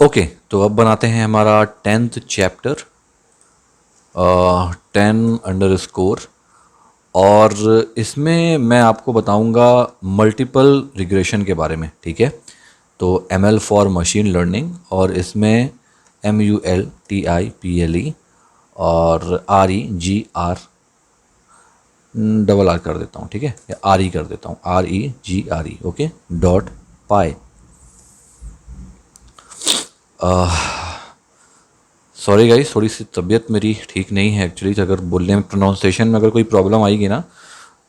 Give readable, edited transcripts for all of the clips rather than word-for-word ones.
Okay, तो अब बनाते हैं हमारा 10th चैप्टर 10 अंडरस्कोर। और इसमें मैं आपको बताऊंगा मल्टीपल रिग्रेशन के बारे में। ठीक है, तो ML फॉर मशीन लर्निंग, और इसमें MULTIPLE और REGR, डबल आर कर देता हूँ, ठीक है, या RE कर देता हूँ, REGRE, ओके, डॉट पाई। सॉरी गाइस, थोड़ी सी तबीयत मेरी ठीक नहीं है एक्चुअली। अगर बोलने में, प्रोनाउंसिएशन में अगर कोई प्रॉब्लम आएगी ना,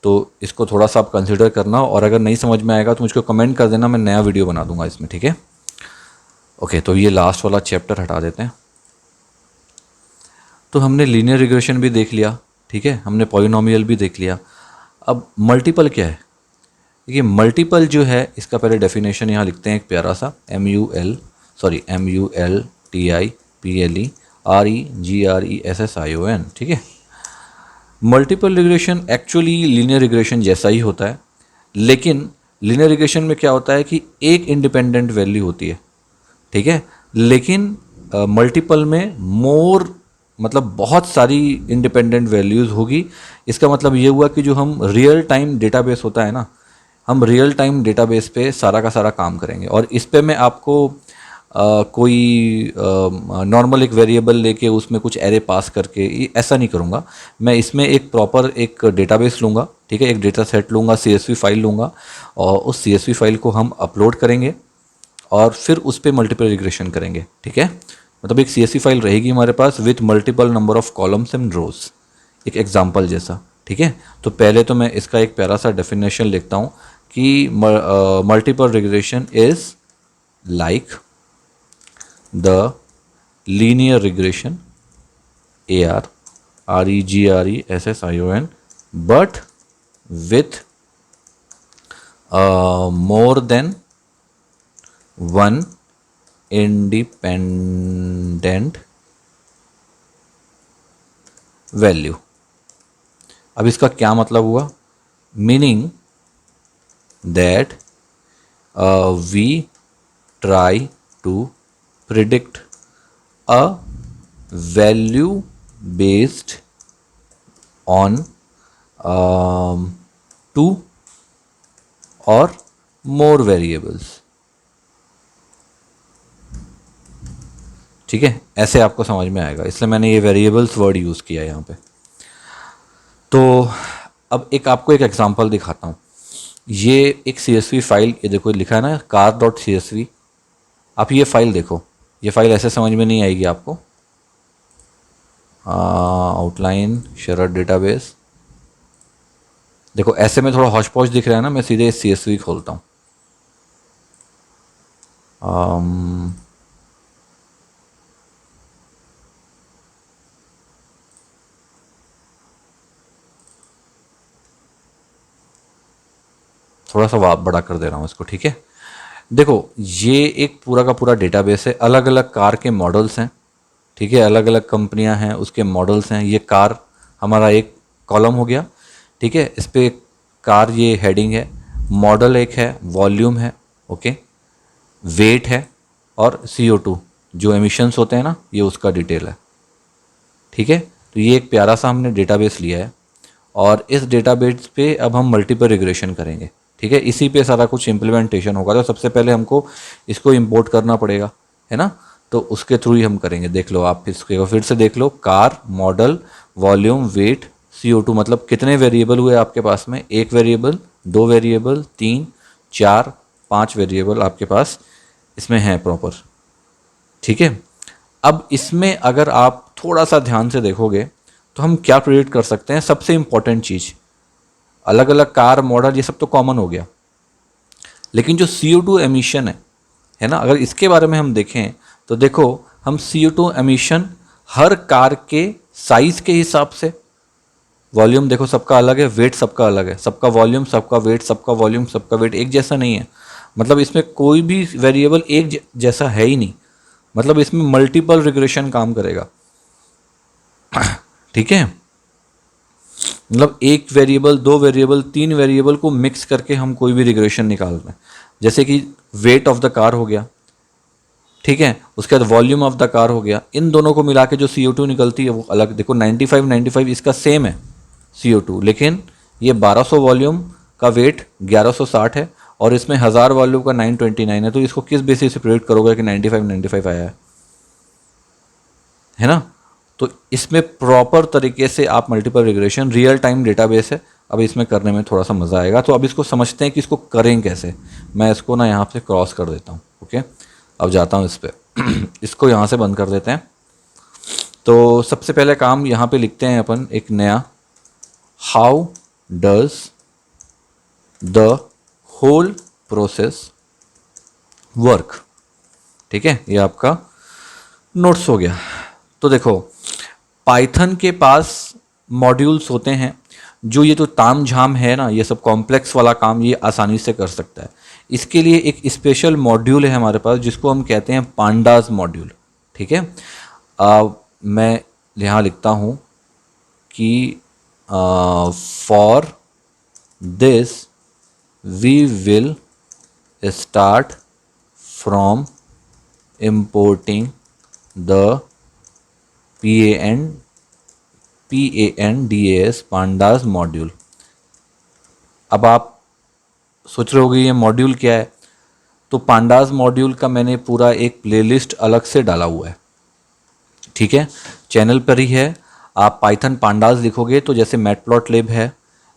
तो इसको थोड़ा सा आप कंसिडर करना, और अगर नहीं समझ में आएगा तो मुझको कमेंट कर देना, मैं नया वीडियो बना दूंगा इसमें, ठीक है। ओके, तो ये लास्ट वाला चैप्टर हटा देते हैं। तो हमने लीनियर रिग्रेशन भी देख लिया, ठीक है, हमने पॉलिनोमियल भी देख लिया। अब मल्टीपल क्या है? देखिए, मल्टीपल जो है, इसका पहले डेफिनेशन यहाँ लिखते हैं एक प्यारा सा, MULTIPLE REGRESSION, ठीक है। Multiple regression actually linear regression जैसा ही होता है, लेकिन लीनियर रिग्रेशन में क्या होता है कि एक इंडिपेंडेंट वैल्यू होती है, ठीक है, लेकिन मल्टीपल में मोर, मतलब बहुत सारी इंडिपेंडेंट वैल्यूज़ होगी। इसका मतलब ये हुआ कि जो हम रियल टाइम डेटाबेस होता है ना, हम रियल टाइम डेटाबेस पे सारा का सारा काम करेंगे। और इस पे मैं आपको कोई नॉर्मल एक वेरिएबल लेके उसमें कुछ एरे पास करके ऐसा नहीं करूँगा। मैं इसमें एक प्रॉपर एक डेटाबेस लूँगा, ठीक है, एक डेटा सेट लूँगा, CSV फाइल लूँगा, और उस CSV फाइल को हम अपलोड करेंगे और फिर उस पर मल्टीपल रिग्रेशन करेंगे, ठीक है। मतलब एक CSV फाइल रहेगी हमारे पास with multiple number of columns and rows, एक एग्जाम्पल जैसा, ठीक है। तो पहले तो मैं इसका एक प्यारा सा डेफिनेशन लिखता हूँ कि multiple regression is like the linear regression, ARREGRESSION, but with more than one independent value. अब इसका क्या मतलब हुआ? Meaning that we try to predict a value based on two और मोर वेरिएबल्स, ठीक है, ऐसे आपको समझ में आएगा, इसलिए मैंने ये वेरिएबल्स वर्ड यूज़ किया है यहाँ पे। तो अब एक आपको एक एग्जांपल दिखाता हूँ। ये एक CSV फाइल, ये देखो लिखा है ना car.csv। आप ये फाइल देखो, ये फाइल ऐसे समझ में नहीं आएगी आपको। आउटलाइन शेयर डेटाबेस, देखो ऐसे में थोड़ा हौच पौच दिख रहा है ना, मैं सीधे CSV खोलता हूँ। थोड़ा सा बड़ा कर दे रहा हूँ इसको, ठीक है। देखो, ये एक पूरा का पूरा डेटाबेस है, अलग अलग कार के मॉडल्स हैं, ठीक है, अलग अलग कंपनियां हैं, उसके मॉडल्स हैं। ये कार हमारा एक कॉलम हो गया, ठीक है, इस पर कार ये हेडिंग है, मॉडल एक है, वॉल्यूम है, ओके, वेट है, और CO2 जो एमिशंस होते हैं ना, ये उसका डिटेल है, ठीक है। तो ये एक प्यारा सा हमने डेटाबेस लिया है, और इस डेटाबेस पे अब हम मल्टीपल रिग्रेशन करेंगे, ठीक है। इसी पे सारा कुछ इम्प्लीमेंटेशन होगा। तो सबसे पहले हमको इसको इंपोर्ट करना पड़ेगा, है ना, तो उसके थ्रू ही हम करेंगे। देख लो आप, इसको फिर से देख लो, car, model, volume, weight, CO2, मतलब कितने वेरिएबल हुए आपके पास में? एक वेरिएबल, दो वेरिएबल, तीन, चार, पांच वेरिएबल आपके पास इसमें हैं प्रॉपर, ठीक है। अब इसमें अगर आप थोड़ा सा ध्यान से देखोगे तो हम क्या प्रेडिक्ट कर सकते हैं? सबसे इंपॉर्टेंट चीज, अलग अलग कार, मॉडल, ये सब तो कॉमन हो गया, लेकिन जो CO2 एमिशन है ना, अगर इसके बारे में हम देखें तो देखो, हम CO2 एमिशन हर कार के साइज के हिसाब से, वॉल्यूम देखो सबका अलग है, वेट सबका अलग है, सबका वॉल्यूम, सबका वेट, सबका वॉल्यूम, सबका वेट एक जैसा नहीं है। मतलब इसमें कोई भी वेरिएबल एक जैसा है ही नहीं, मतलब इसमें मल्टीपल रिग्रेशन काम करेगा, ठीक है। मतलब एक वेरिएबल, दो वेरिएबल, तीन वेरिएबल को मिक्स करके हम कोई भी रिग्रेशन निकाल रहे हैं। जैसे कि वेट ऑफ द कार हो गया, ठीक है। उसके बाद वॉल्यूम ऑफ द कार हो गया। इन दोनों को मिला के जो CO2 निकलती है वो अलग। देखो 95 इसका सेम है CO2, लेकिन ये 1200 वॉल्यूम का वेट 1160 है और इसमें 1000 वॉल्यूम का 929 है। तो इसको किस बेसिस से प्रेडिक्ट करोगे कि 95 आया है ना। तो इसमें प्रॉपर तरीके से आप multiple regression, real time database है, अब इसमें करने में थोड़ा सा मज़ा आएगा। तो अब इसको समझते हैं कि इसको करें कैसे। मैं इसको ना यहाँ से क्रॉस कर देता हूँ। ओके, अब जाता हूँ इस पर इसको यहाँ से बंद कर देते हैं। तो सबसे पहले काम यहाँ पे लिखते हैं अपन एक नया, how does the whole process work. ठीक है, ये आपका नोट्स हो गया। तो देखो पाइथन के पास मॉड्यूल्स होते हैं जो ये तो ताम झाम है ना, ये सब कॉम्प्लेक्स वाला काम ये आसानी से कर सकता है। इसके लिए एक स्पेशल मॉड्यूल है हमारे पास जिसको हम कहते हैं पांडाज मॉड्यूल। ठीक है, मैं यहाँ लिखता हूँ कि for this we will start from importing the PANDAS pandas module. अब आप सोच रहे होगे ये मॉड्यूल क्या है। तो पांडास मॉड्यूल का मैंने पूरा एक प्लेलिस्ट अलग से डाला हुआ है। ठीक है, चैनल पर ही है। आप पाइथन पांडास लिखोगे तो जैसे मैटप्लॉटलिब है,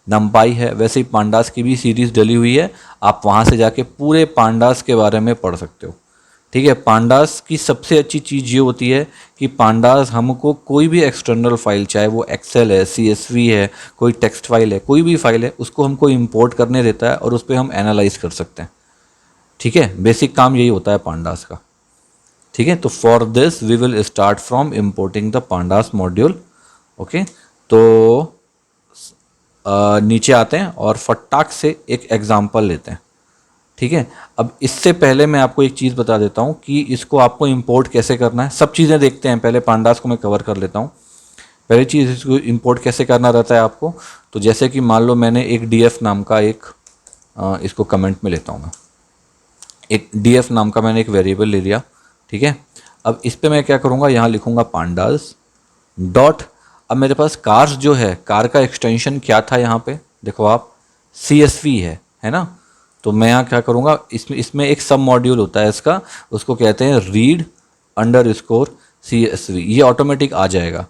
नमपाई है, वैसे ही पांडास की भी सीरीज़ डली हुई है। आप वहाँ से जाके पूरे पांडास के बारे में पढ़ सकते हो। ठीक है, पांडास की सबसे अच्छी चीज़ ये होती है कि पांडास हमको कोई भी एक्सटर्नल फाइल, चाहे वो एक्सेल है, CSV है, कोई टेक्स्ट फाइल है, कोई भी फाइल है, उसको हमको इंपोर्ट करने देता है और उस पर हम एनालाइज कर सकते हैं। ठीक है, बेसिक काम यही होता है पांडास का। ठीक है, तो for this we will start from importing the pandas module. Okay, तो नीचे आते हैं और फटाक से एक एग्जाम्पल लेते हैं। ठीक है, अब इससे पहले मैं आपको एक चीज़ बता देता हूँ कि इसको आपको इंपोर्ट कैसे करना है। सब चीज़ें देखते हैं, पहले पांडास को मैं कवर कर लेता हूँ। पहली चीज़, इसको इंपोर्ट कैसे करना रहता है आपको। तो जैसे कि मान लो मैंने एक DF नाम का एक इसको कमेंट में लेता हूँ मैं, एक DF नाम का मैंने एक वेरिएबल ले लिया। ठीक है, अब इस पर मैं क्या करूँगा, यहाँ लिखूँगा पांडास डॉट। अब मेरे पास कार्स जो है, कार का एक्सटेंशन क्या था यहाँ पे, देखो आप CSV है ना। तो मैं यहाँ क्या करूँगा, इसमें एक सब मॉड्यूल होता है इसका, उसको कहते हैं read_CSV। ये ऑटोमेटिक आ जाएगा।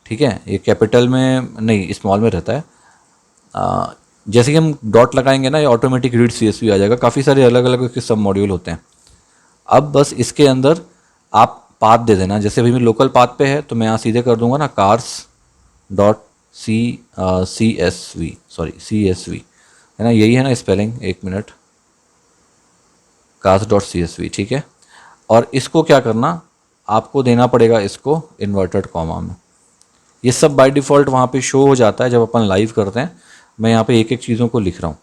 ठीक है, ये कैपिटल में नहीं, स्मॉल में रहता है। जैसे कि हम डॉट लगाएंगे ना, ये ऑटोमेटिक रीड CSV आ जाएगा। काफ़ी सारे अलग अलग इसके सब मॉड्यूल होते हैं। अब बस इसके अंदर आप पाथ दे देना। जैसे अभी मैं लोकल पाथ पे है तो मैं यहाँ सीधे कर दूंगा ना cars.CSV है ना, यही है ना स्पेलिंग, एक मिनट, cars.CSV। ठीक है, और इसको क्या करना, आपको देना पड़ेगा इसको इन्वर्टेड कॉमा में। ये सब बाय डिफ़ॉल्ट वहाँ पे शो हो जाता है जब अपन लाइव करते हैं। मैं यहाँ पे एक एक चीज़ों को लिख रहा हूँ।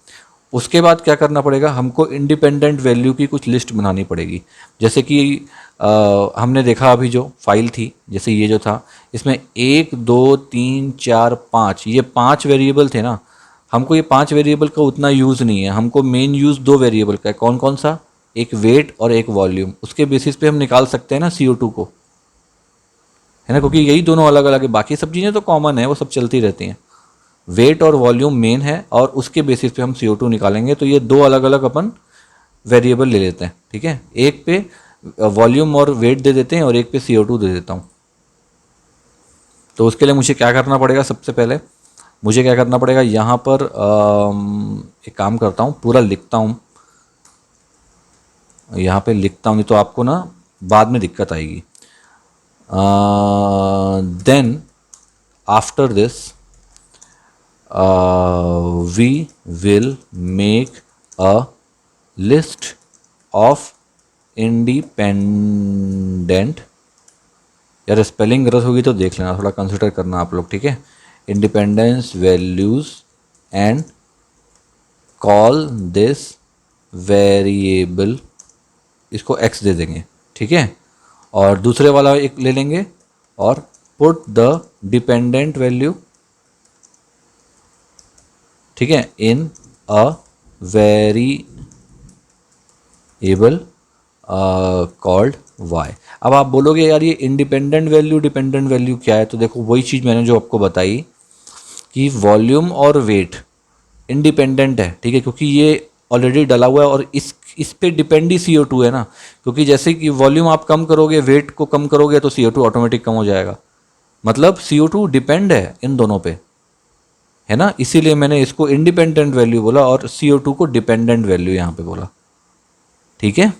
उसके बाद क्या करना पड़ेगा, हमको इंडिपेंडेंट वैल्यू की कुछ लिस्ट बनानी पड़ेगी। जैसे कि हमने देखा अभी जो फाइल थी, जैसे ये जो था, इसमें 1 2 3 4 5, ये 5 वेरिएबल थे ना। हमको ये 5 वेरिएबल का उतना यूज़ नहीं है, हमको मेन यूज़ 2 वेरिएबल का है। कौन कौन सा, एक वेट और एक वॉल्यूम। उसके बेसिस पे हम निकाल सकते हैं ना CO2 को, है ना, क्योंकि यही दोनों अलग अलग है। बाकी सब चीज़ें तो कॉमन है, वो सब चलती रहती हैं। वेट और वॉल्यूम मेन है और उसके बेसिस पे हम CO2 निकालेंगे। तो ये दो अलग अलग अपन वेरिएबल ले लेते हैं। ठीक है, एक पे वॉल्यूम और वेट दे देते हैं और एक पे CO2 दे देता हूँ। तो उसके लिए मुझे क्या करना पड़ेगा, सबसे पहले मुझे क्या करना पड़ेगा, यहाँ पर एक काम करता हूँ, पूरा लिखता हूँ, यहाँ पे लिखता हूँ, नहीं तो आपको ना बाद में दिक्कत आएगी। Then after this we will make a list of independent, यार स्पेलिंग गलत होगी तो देख लेना, थोड़ा कंसिडर करना आप लोग। ठीक है, independence values and call this variable, इसको x दे देंगे। ठीक है, और दूसरे वाला एक ले लेंगे और पुट द डिपेंडेंट वैल्यू, ठीक है, इन अ वेरिएबल कॉल्ड वाई। अब आप बोलोगे यार ये इंडिपेंडेंट वैल्यू डिपेंडेंट वैल्यू क्या है, तो देखो वही चीज़ मैंने जो आपको बताई कि वॉल्यूम और वेट इंडिपेंडेंट है, ठीक है, क्योंकि ये ऑलरेडी डला हुआ है और इस पे डिपेंड ही CO2 है ना, क्योंकि जैसे कि वॉल्यूम आप कम करोगे, वेट को कम करोगे, तो CO2 ऑटोमेटिक कम हो जाएगा। मतलब CO2 डिपेंड है इन दोनों पे, है ना, इसीलिए मैंने इसको इंडिपेंडेंट वैल्यू बोला और CO2 को डिपेंडेंट वैल्यू यहाँ पे बोला, ठीक है।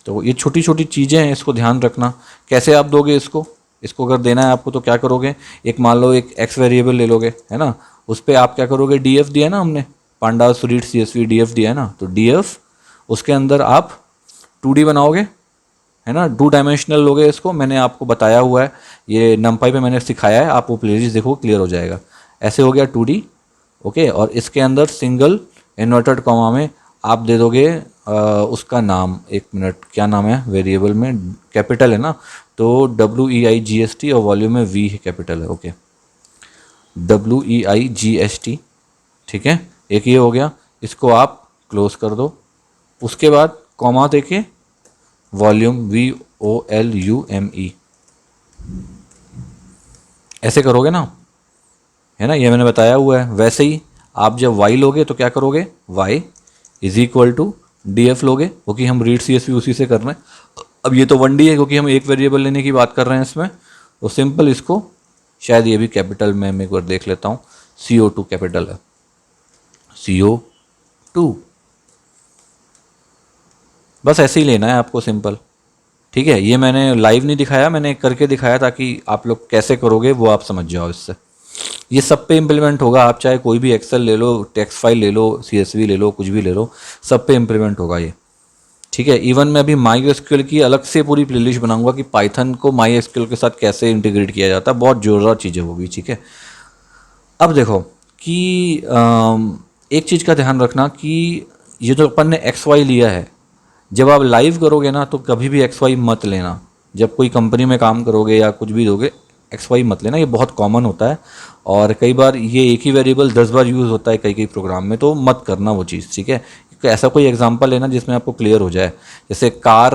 तो ये छोटी छोटी चीज़ें हैं, इसको ध्यान रखना। कैसे आप दोगे इसको, इसको अगर देना है आपको तो क्या करोगे, एक मान लो एक एक्स वेरिएबल ले लोगे, है ना, उस पर आप क्या करोगे, DF दिया है ना हमने, पांडास रीड CSV DF दिया है ना, तो DF उसके अंदर आप 2D बनाओगे, है ना, 2 डायमेंशनल लोगे इसको, मैंने आपको बताया हुआ है, ये नमपाई पे मैंने सिखाया है, आप वो प्लेलिस्ट देखो क्लियर हो जाएगा। ऐसे हो गया 2D, ओके। और इसके अंदर सिंगल इन्वर्टेड कॉमा में आप दे दोगे उसका नाम, एक मिनट, क्या नाम है वेरिएबल में, कैपिटल है ना, तो WEIGST और वॉल्यूम में V है, कैपिटल है, ओके, WEIGST, ठीक है। एक ये हो गया, इसको आप क्लोज कर दो। उसके बाद कॉमा देके वॉल्यूम VOLUME, ऐसे करोगे ना, है ना, ये मैंने बताया हुआ है। वैसे ही आप जब y लोगे तो क्या करोगे, y is equal to DF लोगे, क्योंकि हम रीड CSV उसी से कर रहे हैं। अब ये तो 1D है क्योंकि हम एक वेरिएबल लेने की बात कर रहे हैं इसमें, तो सिंपल इसको, शायद ये भी कैपिटल में, मैं एक बार देख लेता हूँ, CO2 कैपिटल है, CO2, बस ऐसे ही लेना है आपको, सिंपल, ठीक है। ये मैंने लाइव नहीं दिखाया, मैंने करके दिखाया ताकि आप लोग कैसे करोगे वो आप समझ जाओ इससे। ये सब पे इम्प्लीमेंट होगा, आप चाहे कोई भी एक्सेल ले लो, टेक्स्ट फाइल ले लो, CSV ले लो, कुछ भी ले लो, सब पे इम्प्लीमेंट होगा ये, ठीक है। इवन मैं अभी MySQL की अलग से पूरी प्लेलिस्ट बनाऊंगा कि पाइथन को MySQL के साथ कैसे इंटीग्रेट किया जाता है, बहुत जोरदार चीज़ है वो भी, ठीक है। अब देखो कि एक चीज़ का ध्यान रखना कि ये जो अपन ने XY लिया है, जब आप लाइव करोगे ना तो कभी भी XY मत लेना। जब कोई कंपनी में काम करोगे या कुछ भी दोगे, XY मत लेना, ये बहुत कॉमन होता है और कई बार ये एक ही वेरिएबल 10 बार यूज़ होता है कई कई प्रोग्राम में, तो मत करना वो चीज़, ठीक है। ऐसा कोई एग्जांपल लेना जिसमें आपको क्लियर हो जाए, जैसे कार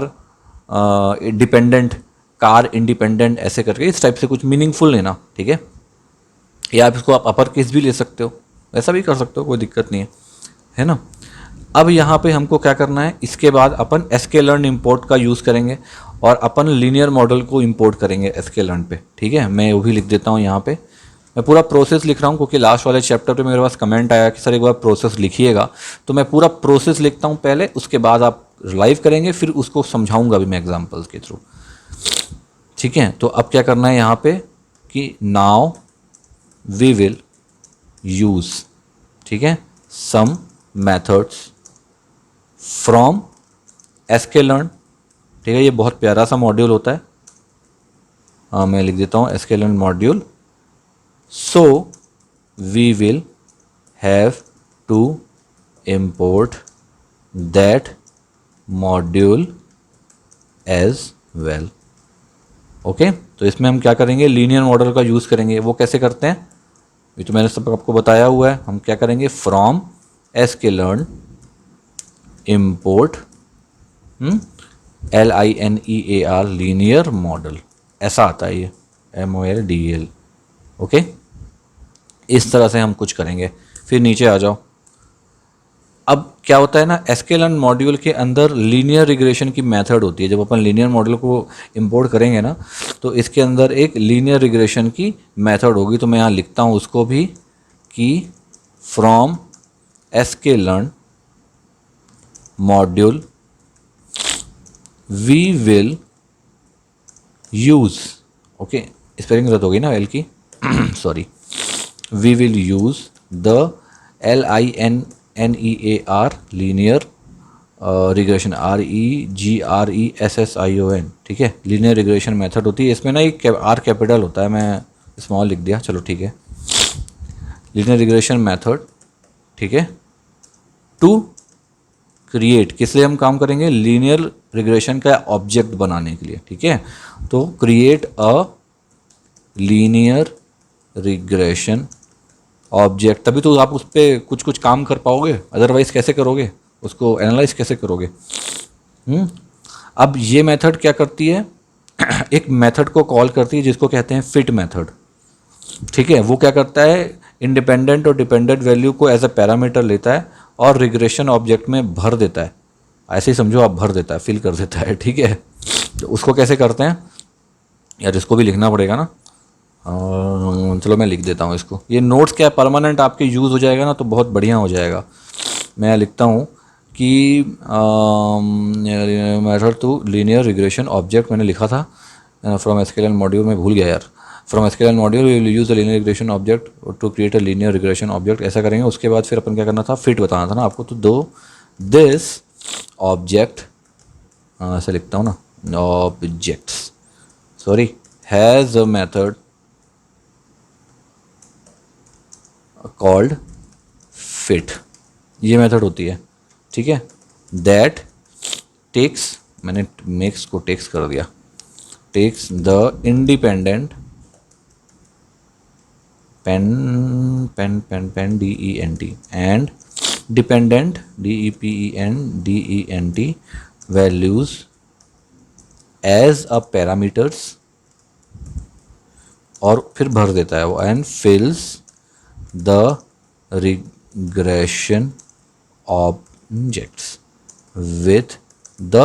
डिपेंडेंट, कार इंडिपेंडेंट, ऐसे करके इस टाइप से कुछ मीनिंगफुल लेना, ठीक है। या आप इसको आप अपर केस भी ले सकते हो, ऐसा भी कर सकते हो, कोई दिक्कत नहीं है ना। अब यहाँ पे हमको क्या करना है, इसके बाद अपन sklearn इंपोर्ट का यूज़ करेंगे और अपन लीनियर मॉडल को इंपोर्ट करेंगे sklearn पे, ठीक है। मैं वो भी लिख देता हूँ यहाँ पे, मैं पूरा प्रोसेस लिख रहा हूँ क्योंकि लास्ट वाले चैप्टर पे मेरे पास कमेंट आया कि सर एक बार प्रोसेस लिखिएगा, तो मैं पूरा प्रोसेस लिखता हूँ पहले, उसके बाद आप लाइव करेंगे, फिर उसको समझाऊंगा भी मैं एग्जाम्पल्स के थ्रू, ठीक है। तो अब क्या करना है यहाँ पे कि नाउ वी विल यूज़, ठीक है, सम मेथड्स फ्रॉम sklearn, ठीक है। ये बहुत प्यारा सा मॉड्यूल होता है, हाँ मैं लिख देता हूँ sklearn module, so we will have to import that module as well, okay. तो इसमें हम क्या करेंगे, लीनियर मॉडल का यूज़ करेंगे। वो कैसे करते हैं, ये तो मैंने सब आपको बताया हुआ है। हम क्या करेंगे, from sklearn import LINEAR linear model, ऐसा आता है ये, MOLDL, ओके। इस तरह से हम कुछ करेंगे। फिर नीचे आ जाओ। अब क्या होता है ना, sklearn मॉड्यूल के अंदर लीनियर रिग्रेशन की मेथड होती है। जब अपन लीनियर मॉडल को इंपोर्ट करेंगे ना, तो इसके अंदर एक लीनियर रिग्रेशन की मेथड होगी, तो मैं यहाँ लिखता हूँ उसको भी कि from sklearn module we will use, okay, spelling गलत हो गई ना एल की, sorry, we will use the LINEAR linear regression, REGRESSION, ठीक है, लीनियर रिग्रेशन मेथड होती है। इसमें ना एक R कैपिटल होता है, मैं स्मॉल लिख दिया, चलो ठीक है, लीनियर रिग्रेशन मेथड, ठीक है, टू क्रिएट, किस लिए हम काम करेंगे, लीनियर रिग्रेशन का ऑब्जेक्ट बनाने के लिए, ठीक है। तो create a linear regression object, तभी तो आप उस पर कुछ कुछ काम कर पाओगे, अदरवाइज कैसे करोगे, उसको एनालाइज कैसे करोगे। अब ये मेथड क्या करती है, एक मेथड को कॉल करती है जिसको कहते हैं फिट मेथड। ठीक है, वो क्या करता है, इंडिपेंडेंट और डिपेंडेंट वैल्यू को एज अ पैरामीटर लेता है और रिग्रेशन ऑब्जेक्ट में भर देता है। ऐसे ही समझो आप, भर देता है, फिल कर देता है। ठीक है, तो उसको कैसे करते हैं यार, इसको भी लिखना पड़ेगा ना। चलो मैं लिख देता हूँ इसको। ये नोट्स क्या परमानेंट आपके यूज़ हो जाएगा ना, तो बहुत बढ़िया हो जाएगा। मैं लिखता हूँ कि method to linear regression object मैंने लिखा था फ्रॉम एसक्यूएल मॉड्यूल में, भूल गया यार। From SQL module we will use the linear regression object to create a linear regression object, ऐसा करेंगे। उसके बाद फिर अपन क्या करना था, फिट बताना था ना आपको। तो दो दिस ऑब्जेक्ट, ऐसा लिखता हूँ ना, objects sorry has a method called fit, ये मेथड होती है। ठीक है, दैट टेक्स, मैंने मेक्स को टेक्स कर दिया, takes the independent pen DENT and dependent DEPENDENT values as a parameters, और फिर भर देता है वो, and fills the regression objects with the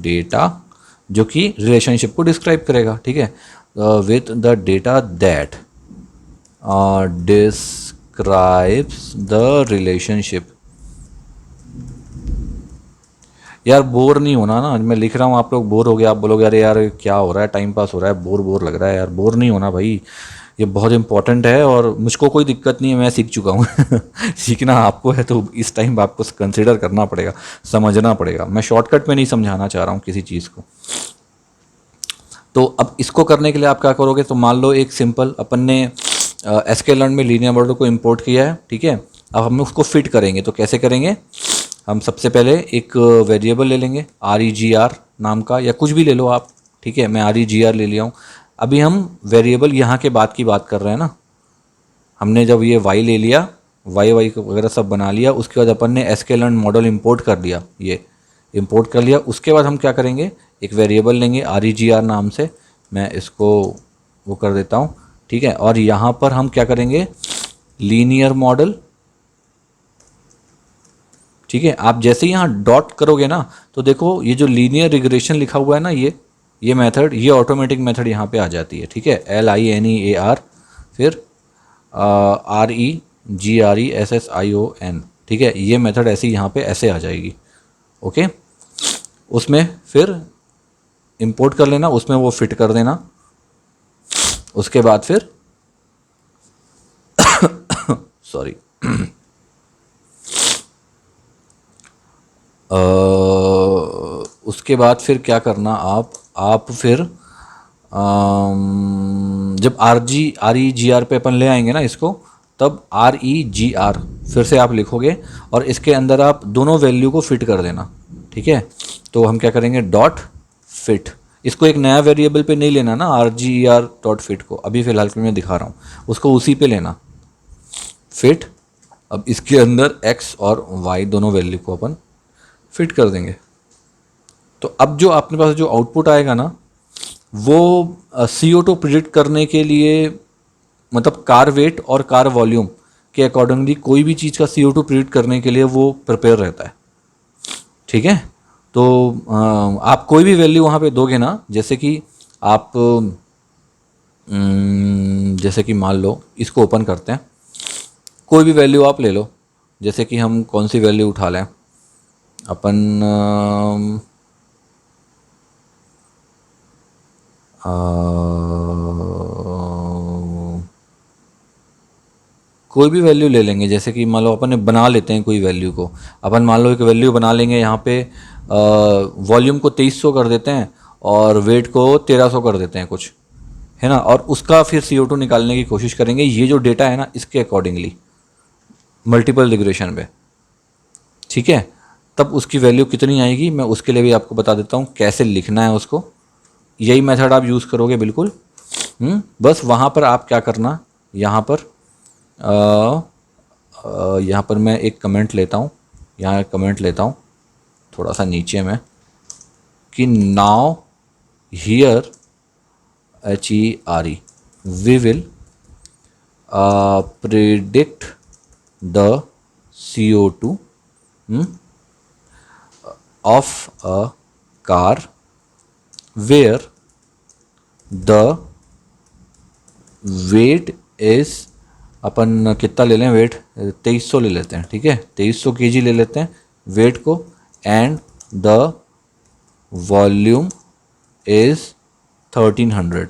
data, जो कि रिलेशनशिप को डिस्क्राइब करेगा। ठीक है, with the data that describes the relationship. यार बोर नहीं होना ना, मैं लिख रहा हूँ, आप लोग बोर हो गए, आप बोलोगे अरे यार क्या हो रहा है, टाइम पास हो रहा है, बोर बोर लग रहा है। यार बोर नहीं होना भाई, ये बहुत इंपॉर्टेंट है और मुझको कोई दिक्कत नहीं है, मैं सीख चुका हूँ। सीखना आपको है तो इस टाइम आपको कंसिडर करना पड़ेगा, समझना पड़ेगा। मैं शॉर्टकट में नहीं समझाना चाह रहा हूँ किसी चीज़ को। तो अब इसको करने के लिए आप क्या करोगे, तो मान लो एक सिंपल अपन ने एसक्यूएल में लीनियर मॉडल को इंपोर्ट किया है। ठीक है, अब हम उसको फिट करेंगे, तो कैसे करेंगे, हम सबसे पहले एक वेरिएबल ले लेंगे REGR नाम का, या कुछ भी ले लो आप। ठीक है, मैं REGR ले लिया हूँ। अभी हम वेरिएबल यहाँ के बाद की बात कर रहे हैं ना, हमने जब ये y ले लिया, y वगैरह सब बना लिया, उसके बाद अपन ने एसक्यूएल मॉडल इंपोर्ट कर दिया, ये इंपोर्ट कर लिया। उसके बाद हम क्या करेंगे, एक वेरिएबल लेंगे REGR नाम से, मैं इसको वो कर देता हूँ। ठीक है, और यहाँ पर हम क्या करेंगे, लीनियर मॉडल। ठीक है, आप जैसे ही यहाँ डॉट करोगे ना, तो देखो ये जो लीनियर रिग्रेशन लिखा हुआ है ना, ये मेथड, ये ऑटोमेटिक मेथड यहाँ पे आ जाती है। ठीक है, LINEAR फिर REGRESSION। ठीक है, ये मेथड ऐसे यहाँ पे ऐसे आ जाएगी। ओके, उसमें फिर इंपोर्ट कर लेना, उसमें वो फिट कर देना। उसके बाद फिर सॉरी उसके बाद फिर क्या करना, आप फिर जब REGR पे अपन ले आएंगे ना इसको, तब REGR फिर से आप लिखोगे और इसके अंदर आप दोनों वैल्यू को फिट कर देना। ठीक है, तो हम क्या करेंगे, डॉट फिट। इसको एक नया वेरिएबल पे नहीं लेना ना, REGR डॉट फिट को, अभी फ़िलहाल के मैं दिखा रहा हूँ, उसको उसी पे लेना, फिट। अब इसके अंदर x और y दोनों वैल्यू को अपन फिट कर देंगे। तो अब जो अपने पास जो आउटपुट आएगा ना, वो CO2 प्रिडिक्ट करने के लिए, मतलब कार वेट और कार वॉल्यूम के अकॉर्डिंगली कोई भी चीज़ का CO2 प्रिडिक्ट करने के लिए वो प्रिपेयर रहता है। ठीक है, तो आप कोई भी वैल्यू वहाँ पे दोगे ना, जैसे कि आप जैसे कि मान लो इसको ओपन करते हैं, कोई भी वैल्यू आप ले लो, जैसे कि हम कौन सी वैल्यू उठा लें, अपन कोई भी वैल्यू ले लेंगे। जैसे कि मान लो अपन ने बना लेते हैं कोई वैल्यू को, अपन मान लो एक वैल्यू बना लेंगे, यहाँ पे वॉल्यूम को 2300 कर देते हैं और वेट को 1300 कर देते हैं कुछ, है ना, और उसका फिर CO2 निकालने की कोशिश करेंगे, ये जो डेटा है ना इसके अकॉर्डिंगली मल्टीपल रिग्रेशन पे। ठीक है, तब उसकी वैल्यू कितनी आएगी, मैं उसके लिए भी आपको बता देता हूँ कैसे लिखना है उसको। यही मेथड आप यूज़ करोगे बिल्कुल। बस वहाँ पर आप क्या करना, यहाँ पर मैं एक कमेंट लेता हूँ, यहाँ कमेंट लेता हूँ थोड़ा सा नीचे में कि now here HERE we will predict the CO2 of a car where the weight is, अपन कितना ले लें वेट, 2300 ले लेते हैं, ठीक है, 2300 kg ले लेते हैं वेट को, एंड द वॉल्यूम इज़ 1300,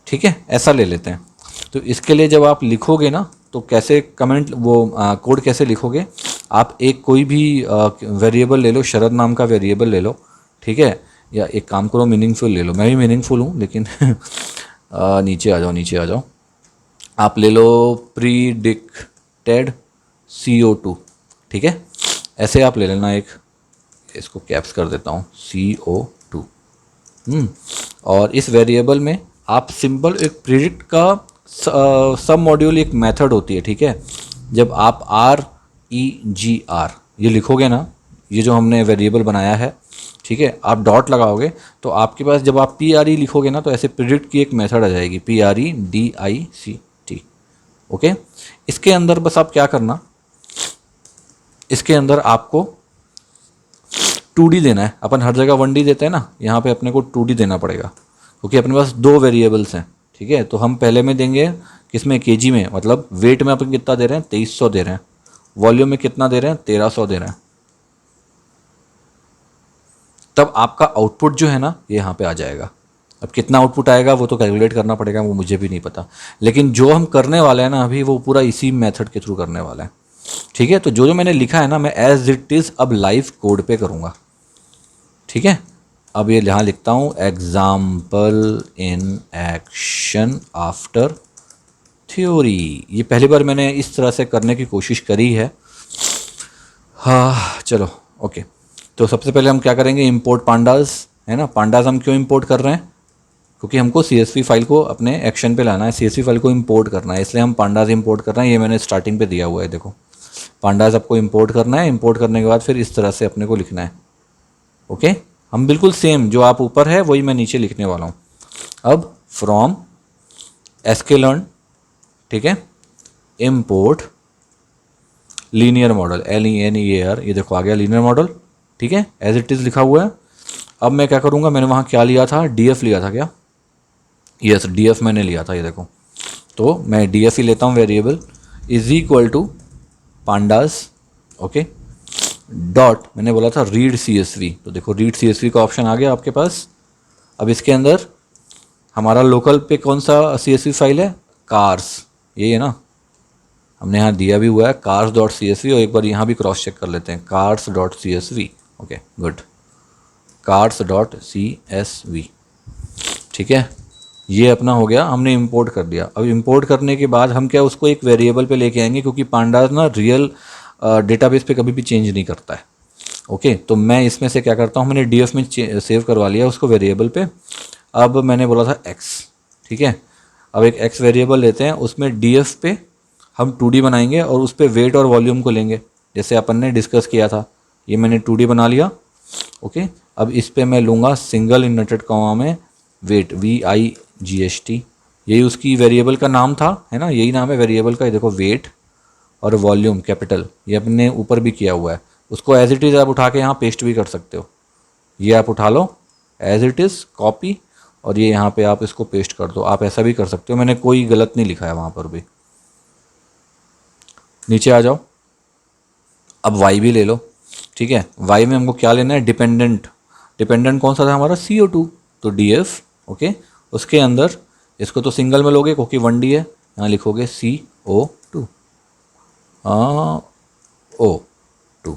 ठीक है, ऐसा ले लेते हैं। तो इसके लिए जब आप लिखोगे ना तो कैसे कमेंट वो कोड कैसे लिखोगे, आप एक कोई भी वेरिएबल ले लो, शरद नाम का वेरिएबल ले लो, ठीक है, या एक काम करो मीनिंगफुल ले लो, मैं भी मीनिंगफुल हूँ लेकिन नीचे आ जाओ, नीचे आ जाओ, आप ले लो प्रीडिक्टेड CO2, ठीक है, ऐसे आप ले लेना एक, इसको कैप्स कर देता हूँ CO2। और इस वेरिएबल में आप सिंपल एक प्रिडिक्ट का सब मॉड्यूल एक मेथड होती है, ठीक है, जब आप REGR ये लिखोगे ना, ये जो हमने वेरिएबल बनाया है, ठीक है, आप डॉट लगाओगे तो आपके पास जब आप PRE लिखोगे ना तो ऐसे प्रिडिक्ट की एक मेथड आ जाएगी, PREDICT, ओके। इसके अंदर बस आप क्या करना, इसके अंदर आपको 2D देना है, अपन हर जगह 1D देते हैं ना, यहाँ पे अपने को 2D देना पड़ेगा क्योंकि अपने पास दो वेरिएबल्स हैं, ठीक है। तो हम पहले में देंगे किसमें, केजी में, मतलब वेट में अपन कितना दे रहे हैं, 2300 दे रहे हैं, वॉल्यूम में कितना दे रहे हैं, 1300 दे रहे हैं, तब आपका आउटपुट जो है ना ये यहाँ पे आ जाएगा। अब कितना आउटपुट आएगा वो तो कैलकुलेट करना पड़ेगा, वो मुझे भी नहीं पता, लेकिन जो हम करने वाले हैं ना अभी वो पूरा इसी मेथड के थ्रू करने वाला है, ठीक है। तो जो जो मैंने लिखा है ना मैं एज इट इज़ अब लाइव कोड पे करूँगा, ठीक है। अब ये यहाँ लिखता हूँ example in action after theory, ये पहली बार मैंने इस तरह से करने की कोशिश करी है। हाँ चलो ओके, तो सबसे पहले हम क्या करेंगे, इंपोर्ट पांडास, है ना। पांडास हम क्यों इंपोर्ट कर रहे हैं, क्योंकि हमको CSV फाइल को अपने एक्शन पे लाना है, CSV फाइल को इंपोर्ट करना है, इसलिए हम पांडास इंपोर्ट कर रहे हैं। ये मैंने स्टार्टिंग पे दिया हुआ है, देखो पांडास आपको इंपोर्ट करना है, इंपोर्ट करने के बाद फिर इस तरह से अपने को लिखना है, ओके। हम बिल्कुल सेम जो आप ऊपर है वही मैं नीचे लिखने वाला हूँ। अब फ्रॉम sklearn, ठीक है, इम्पोर्ट लीनियर मॉडल, LENEAR, ये देखो आ गया लीनियर मॉडल, ठीक है, एज इट इज़ लिखा हुआ है। अब मैं क्या करूँगा, मैंने वहाँ क्या लिया था, DF लिया था क्या, यस DF मैंने लिया था, ये देखो, तो मैं DF ही लेता हूँ, variable is equal to pandas, okay, dot मैंने बोला था रीड CSV, तो देखो रीड CSV का ऑप्शन आ गया आपके पास। अब इसके अंदर हमारा लोकल पे कौन सा CSV फाइल है, कार्स, ये है ना, हमने यहाँ दिया भी हुआ है cars.csv, और एक बार यहाँ भी क्रॉस चेक कर लेते हैं, cars.csv, ओके गुड, cars.csv, ठीक है, ये अपना हो गया, हमने इंपोर्ट कर दिया। अब इंपोर्ट करने के बाद हम क्या उसको एक वेरिएबल पे लेके आएंगे, क्योंकि पांडास ना रियल डेटाबेस पे कभी भी चेंज नहीं करता है, ओके। तो मैं इसमें से क्या करता हूँ, मैंने DF में सेव करवा लिया उसको वेरिएबल पे। अब मैंने बोला था x, ठीक है, अब एक x वेरिएबल लेते हैं, उसमें DF पे हम 2D बनाएंगे और उस पर वेट और वॉल्यूम को लेंगे, जैसे अपन ने डिस्कस किया था। ये मैंने 2D बना लिया, ओके। अब इस पे मैं लूँगा सिंगल इन्वर्टेड कॉमा में वेट, VIGHT, यही उसकी वेरिएबल का नाम था, है ना, यही नाम है वेरिएबल का। ये देखो वेट और वॉल्यूम कैपिटल, ये अपने ऊपर भी किया हुआ है, उसको एज इट इज़ आप उठा के यहाँ पेस्ट भी कर सकते हो, ये आप उठा लो एज इट इज़ कॉपी, और ये यहाँ पे आप इसको पेस्ट कर दो, आप ऐसा भी कर सकते हो, मैंने कोई गलत नहीं लिखा है वहाँ पर भी। नीचे आ जाओ, अब y भी ले लो, ठीक है, y में हमको क्या लेना है, डिपेंडेंट, डिपेंडेंट कौन सा था हमारा, CO2, तो DF, ओके। उसके अंदर इसको तो सिंगल में लोगे क्योंकि 1D है, यहाँ लिखोगे CO2, O2,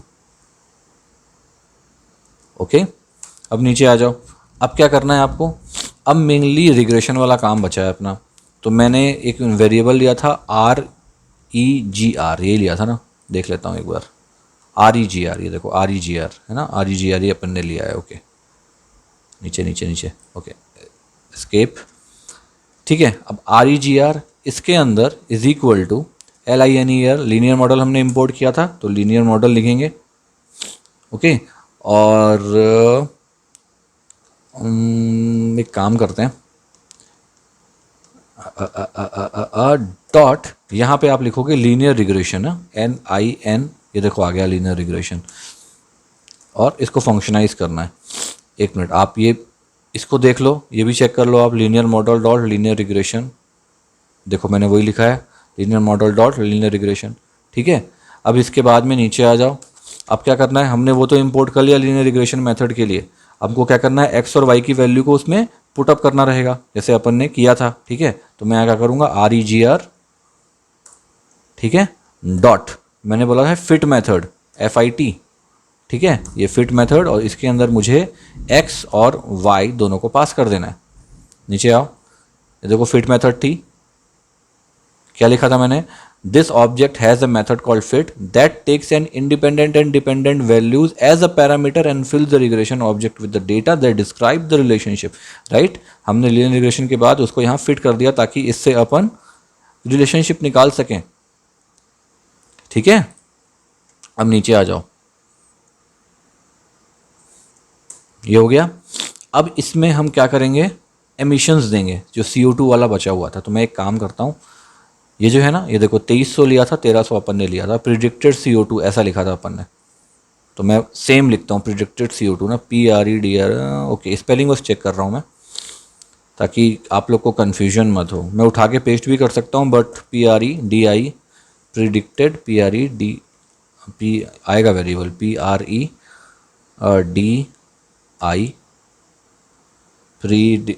ओके। अब नीचे आ जाओ, अब क्या करना है आपको, अब मेनली रिग्रेशन वाला काम बचा है अपना। तो मैंने एक वेरिएबल लिया था REGR, ये लिया था ना, देख लेता हूँ एक बार, REGR, ये देखो REGR है ना, REGR ये अपन ने लिया है, ओके। नीचे नीचे नीचे, ओके, एस्केप, ठीक है। अब REGR इसके अंदर is equal to LINER linear model हमने इंपोर्ट किया था, तो लीनियर मॉडल लिखेंगे। ओके, और एक काम करते हैं, डॉट यहाँ पे आप लिखोगे लीनियर रिग्रेशन, NIN, ये देखो आ गया लीनियर रिग्रेशन, और इसको फंक्शनाइज करना है। एक मिनट, आप ये इसको देख लो, ये भी चेक कर लो आप, linear model dot linear regression, देखो मैंने वही लिखा है, linear model dot linear regression. ठीक है, अब इसके बाद में नीचे आ जाओ। अब क्या करना है, हमने वो तो इंपोर्ट कर लिया लीनियर रिग्रेशन मेथड के लिए, हमको क्या करना है, एक्स और वाई की वैल्यू को उसमें पुटअप करना रहेगा जैसे अपन ने किया था। ठीक है, तो मैं क्या करूँगा, REGR, ठीक है, डॉट, मैंने बोला है फिट मेथड, FIT, ठीक है, ये फिट मेथड, और इसके अंदर मुझे एक्स और वाई दोनों को पास कर देना है। नीचे आओ, ये देखो फिट मेथड थी, क्या लिखा था मैंने, this object has a method called fit that takes an independent and dependent values as a parameter and fills the regression object with the data that describe the relationship. Right, हमने linear regression के बाद उसको यहाँ fit कर दिया ताकि इससे अपन relationship निकाल सकें। ठीक है, अब नीचे आ जाओ, ये हो गया। अब इसमें हम क्या करेंगे, एमिशंस देंगे, जो CO2 वाला बचा हुआ था। तो मैं एक काम करता हूँ, ये जो है ना, ये देखो 2300 लिया था, 1300 अपन ने लिया था, प्रिडिक्टेड CO2 ऐसा लिखा था अपन ने, तो मैं सेम लिखता हूँ प्रिडिक्टेड CO2 ना, PREDR। ओके, स्पेलिंग बस चेक कर रहा हूँ मैं, ताकि आप लोग को कन्फ्यूजन मत हो। मैं उठा के पेस्ट भी कर सकता हूँ, बट PREDI, प्रिडिक्टेड, P आएगा वेरिएबल, PREDI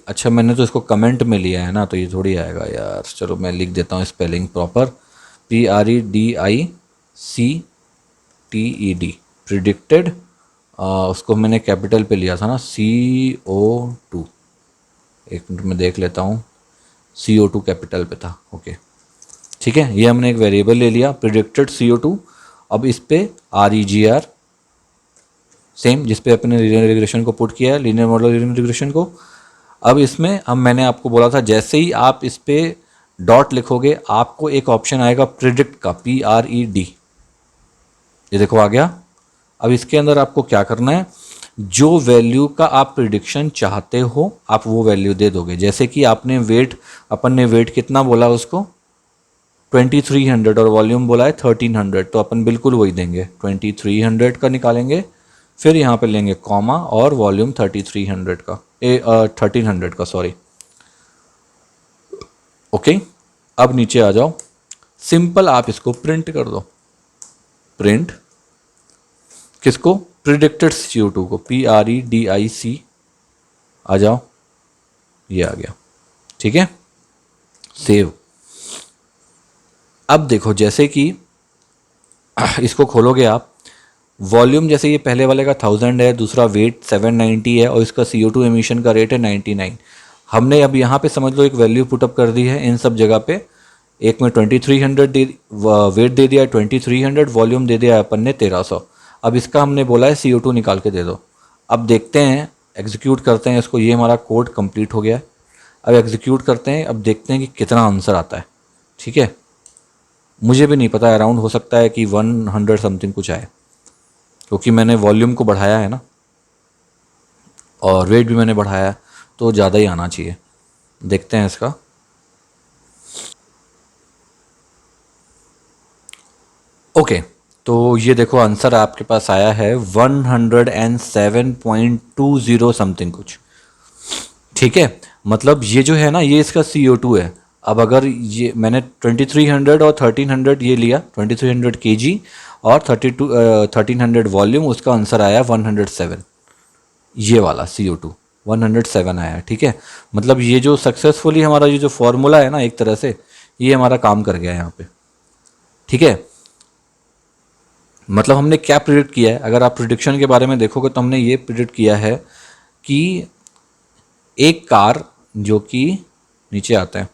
अच्छा, मैंने तो इसको कमेंट में लिया है ना, तो ये थोड़ी आएगा यार। चलो मैं लिख देता हूँ स्पेलिंग प्रॉपर, PREDICTED, प्रिडिक्टेड, उसको मैंने कैपिटल पे लिया था ना, CO2, एक मिनट में देख लेता हूँ, CO2 कैपिटल पे था। ओके, ठीक है, ये हमने एक वेरिएबल ले लिया प्रिडिक्टेड CO2। अब इस पे REGR, सेम जिस पे अपने लीनियर रिग्रेशन को पुट किया है, लीनियर मॉडल लीनियर रिग्रेशन को। अब इसमें, अब मैंने आपको बोला था जैसे ही आप इस पे डॉट लिखोगे आपको एक ऑप्शन आएगा प्रिडिक्ट का, PRED, ये देखो आ गया। अब इसके अंदर आपको क्या करना है, जो वैल्यू का आप प्रिडिक्शन चाहते हो आप वो वैल्यू दे दोगे। जैसे कि आपने वेट, अपन ने वेट कितना बोला उसको, 2300, और वॉल्यूम बोला है 1300, तो अपन बिल्कुल वही देंगे, 2300 का निकालेंगे, फिर यहाँ पे लेंगे कॉमा, और वॉल्यूम 3300 का, 1300 का, सॉरी। ओके, अब नीचे आ जाओ, सिंपल आप इसको प्रिंट कर दो, प्रिंट किसको, प्रिडिक्टेड CO2 को, PREDIC, आ जाओ, ये आ गया। ठीक है, सेव। अब देखो जैसे कि इसको खोलोगे आप, वॉल्यूम जैसे ये पहले वाले का 1000 है, दूसरा वेट 790 है, और इसका CO2 एमिशन का रेट है 99। हमने अब यहाँ पे समझ लो एक वैल्यू पुटअप कर दी है इन सब जगह पे। एक में 2300 दे, वेट दे दिया है 2300, वॉल्यूम दे दिया है अपन ने 1300। अब इसका हमने बोला है CO2 निकाल के दे दो। अब देखते हैं, एग्जीक्यूट करते हैं इसको, ये हमारा कोड कंप्लीट हो गया है। अब एग्जीक्यूट करते हैं, अब देखते हैं कि कितना आंसर आता है। ठीक है, मुझे भी नहीं पता, अराउंड हो सकता है कि 100 समथिंग कुछ आए, क्योंकि मैंने वॉल्यूम को बढ़ाया है ना, और वेट भी मैंने बढ़ाया है, तो ज़्यादा ही आना चाहिए। देखते हैं इसका। ओके, तो ये देखो आंसर आपके पास आया है 107.20 समथिंग कुछ। ठीक है, मतलब ये जो है ना, ये इसका CO2 है। अब अगर ये मैंने 2300 और 1300 ये लिया, 2300 kg और 1300 वॉल्यूम, उसका आंसर आया 107, ये वाला CO2 107 आया। ठीक है, मतलब ये जो सक्सेसफुली हमारा ये जो फॉर्मूला है ना, एक तरह से ये हमारा काम कर गया है यहाँ पे। ठीक है, मतलब हमने क्या प्रिडिक्ट किया है, अगर आप प्रिडिक्शन के बारे में देखोगे तो हमने ये प्रिडिक्ट किया है कि एक कार जो कि नीचे आता है